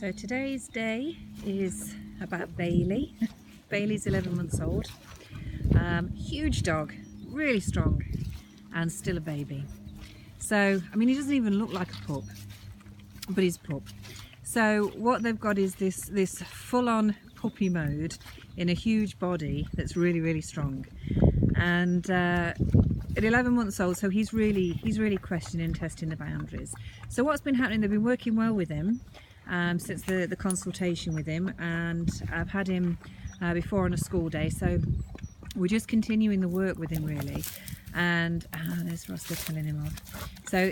So today's day is about Bailey. Bailey's 11 months old. Huge dog, really strong, and still a baby. So, I mean, he doesn't even look like a pup, but he's a pup. So what they've got is this full-on puppy mode in a huge body that's really, really strong. And at 11 months old, so he's really questioning and testing the boundaries. So what's been happening, they've been working well with him since the consultation with him, and I've had him before on a school day, so we're just continuing the work with him really. And there's Roscoe telling him off. So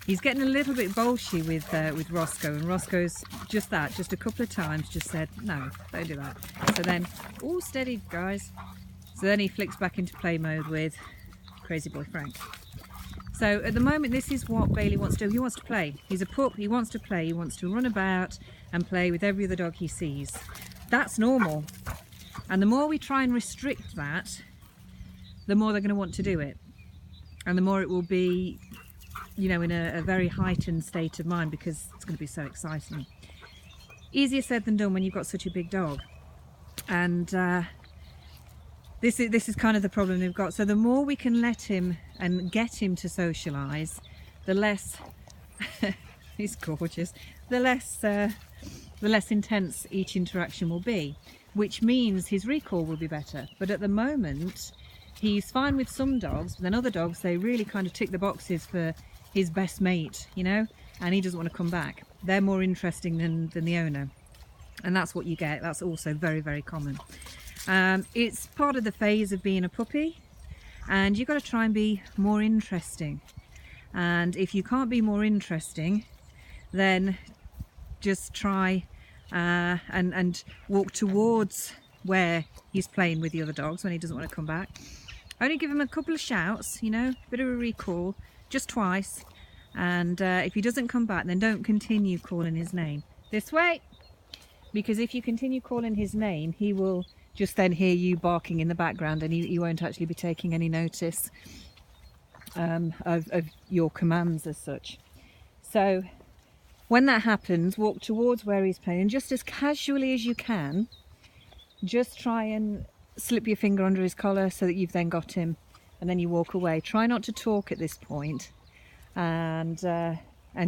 he's getting a little bit bolshy with Roscoe, and Roscoe's just a couple of times just said, no, don't do that. So then, all steady guys. So then he flicks back into play mode with Crazy Boy Frank. So at the moment, this is what Bailey wants to do. He wants to play. He's a pup, he wants to play, he wants to run about and play with every other dog he sees. That's normal. And the more we try and restrict that, the more they're going to want to do it. And the more it will be, you know, in a very heightened state of mind, because it's going to be so exciting. Easier said than done when you've got such a big dog. And this is kind of the problem we've got. So the more we can let him and get him to socialise, the less he's gorgeous, the less intense each interaction will be, which means his recall will be better. But at the moment, he's fine with some dogs, but then other dogs, they really kind of tick the boxes for his best mate, you know, and he doesn't want to come back. They're more interesting than the owner, and that's what you get. That's also very, very common. It's part of the phase of being a puppy, and you've got to try and be more interesting. And if you can't be more interesting, then just try and walk towards where he's playing with the other dogs when he doesn't want to come back. Only give him a couple of shouts, you know, a bit of a recall, just twice. And if he doesn't come back, then don't continue calling his name. This way! Because if you continue calling his name, he will just then hear you barking in the background, and he won't actually be taking any notice of your commands as such. So when that happens, walk towards where he's playing, just as casually as you can. Just try and slip your finger under his collar so that you've then got him, and then you walk away. Try not to talk at this point, and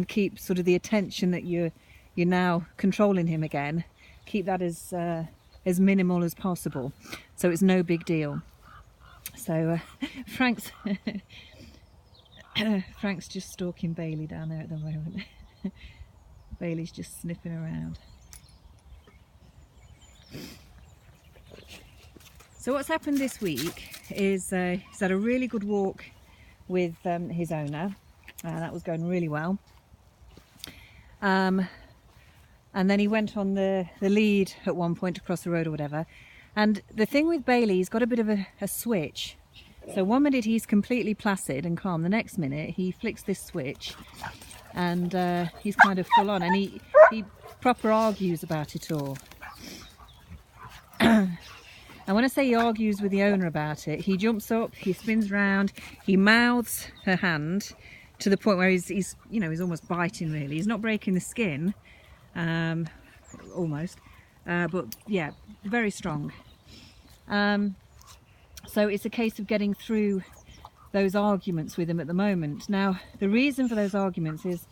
keep sort of the attention that you're now controlling him again. Keep that as minimal as possible, so it's no big deal. So Frank's just stalking Bailey down there at the moment. Bailey's just sniffing around. So what's happened this week is he's had a really good walk with his owner. That was going really well. And then he went on the lead at one point across the road or whatever. And the thing with Bailey, he's got a bit of a switch. So one minute he's completely placid and calm, the next minute he flicks this switch and he's kind of full on, and he proper argues about it all. And when I say he argues with the owner about it, he jumps up, he spins round, he mouths her hand to the point where he's you know, he's almost biting really. He's not breaking the skin, almost, but yeah, very strong. So it's a case of getting through those arguments with him at the moment. Now, the reason for those arguments is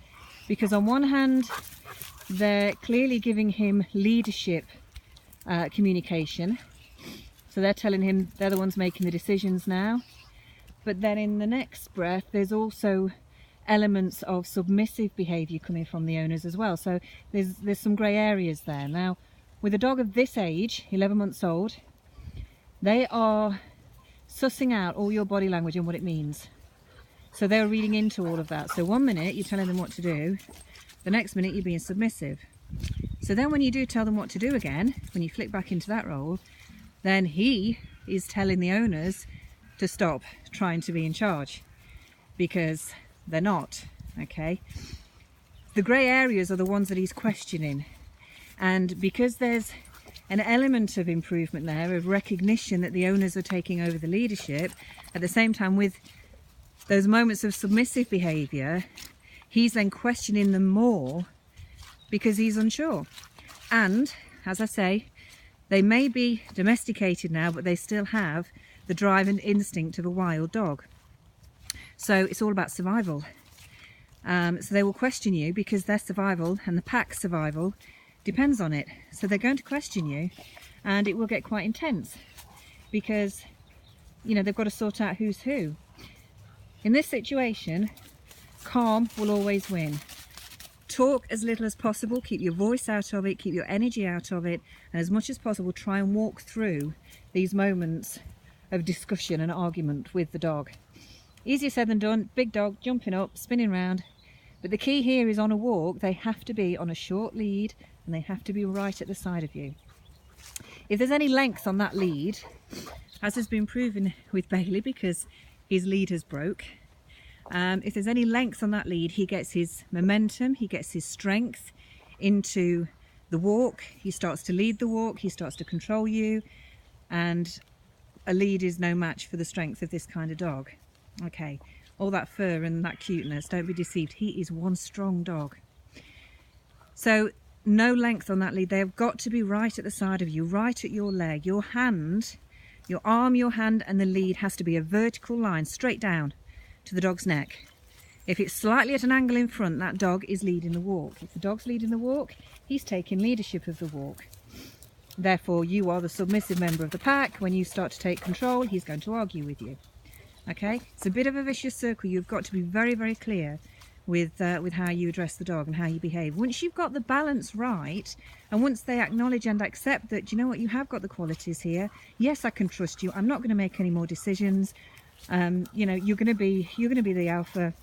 because on one hand, they're clearly giving him leadership communication. So they're telling him they're the ones making the decisions now. But then in the next breath, there's also elements of submissive behaviour coming from the owners as well. So there's some grey areas there. Now, with a dog of this age, 11 months old, they are sussing out all your body language and what it means. So they're reading into all of that. So one minute you're telling them what to do, the next minute you're being submissive. So then when you do tell them what to do again, when you flick back into that role, then he is telling the owners to stop trying to be in charge, because they're not, okay? The grey areas are the ones that he's questioning, and because there's an element of improvement there, of recognition that the owners are taking over the leadership, at the same time with those moments of submissive behaviour, he's then questioning them more because he's unsure. And as I say, they may be domesticated now, but they still have the drive and instinct of a wild dog. So it's all about survival. So they will question you because their survival and the pack's survival depends on it. So they're going to question you, and it will get quite intense because, you know, they've got to sort out who's who. In this situation, calm will always win. Talk as little as possible, keep your voice out of it, keep your energy out of it, and as much as possible try and walk through these moments of discussion and argument with the dog. Easier said than done. Big dog jumping up, spinning round. But the key here is on a walk, they have to be on a short lead and they have to be right at the side of you. If there's any length on that lead, as has been proven with Bailey because his lead has broke, if there's any length on that lead, he gets his momentum, he gets his strength into the walk, he starts to lead the walk, he starts to control you, and a lead is no match for the strength of this kind of dog. Okay, all that fur and that cuteness, don't be deceived, he is one strong dog. So no length on that lead, they have got to be right at the side of you, right at your leg. Your hand, your arm, your hand and the lead has to be a vertical line straight down to the dog's neck. If it's slightly at an angle in front, that dog is leading the walk. If the dog's leading the walk, he's taking leadership of the walk. Therefore, you are the submissive member of the pack. When you start to take control, he's going to argue with you. Okay, it's a bit of a vicious circle. You've got to be very, very clear with how you address the dog and how you behave. Once you've got the balance right, and once they acknowledge and accept that, you know what, you have got the qualities here. Yes, I can trust you. I'm not going to make any more decisions. You know, you're going to be the alpha.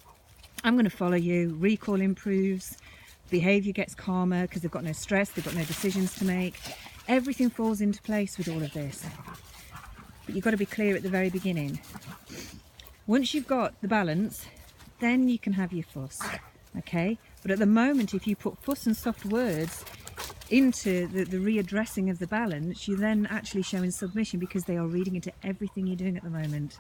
I'm going to follow you. Recall improves. Behavior gets calmer because they've got no stress. They've got no decisions to make. Everything falls into place with all of this. But you've got to be clear at the very beginning. Once you've got the balance, then you can have your fuss, okay? But at the moment, if you put fuss and soft words into the readdressing of the balance, you're then actually showing submission because they are reading into everything you're doing at the moment.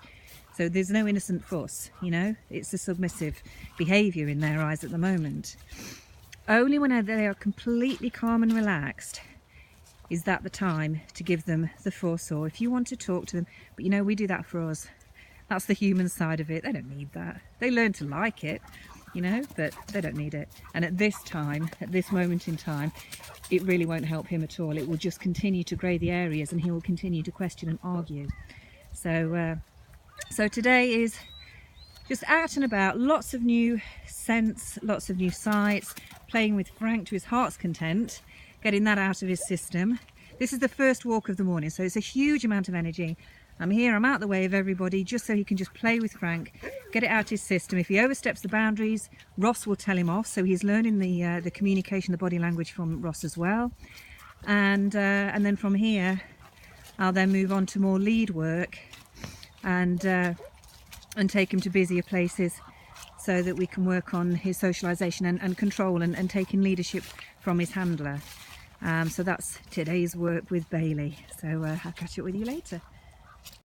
So there's no innocent fuss, you know? It's a submissive behaviour in their eyes at the moment. Only when they are completely calm and relaxed is that the time to give them the fuss, or if you want to talk to them. But you know, we do that for us. That's the human side of it. They don't need that. They learn to like it, you know, but they don't need it. And at this time, at this moment in time, it really won't help him at all. It will just continue to grey the areas and he will continue to question and argue. So today is just out and about, lots of new scents, lots of new sights, playing with Frank to his heart's content, getting that out of his system. This is the first walk of the morning, so it's a huge amount of energy. I'm here, I'm out the way of everybody, just so he can just play with Frank, get it out his system. If he oversteps the boundaries, Ross will tell him off, so he's learning the communication, the body language from Ross as well. And then from here, I'll then move on to more lead work and take him to busier places so that we can work on his socialisation and control and taking leadership from his handler. So that's today's work with Bailey. So I'll catch up with you later.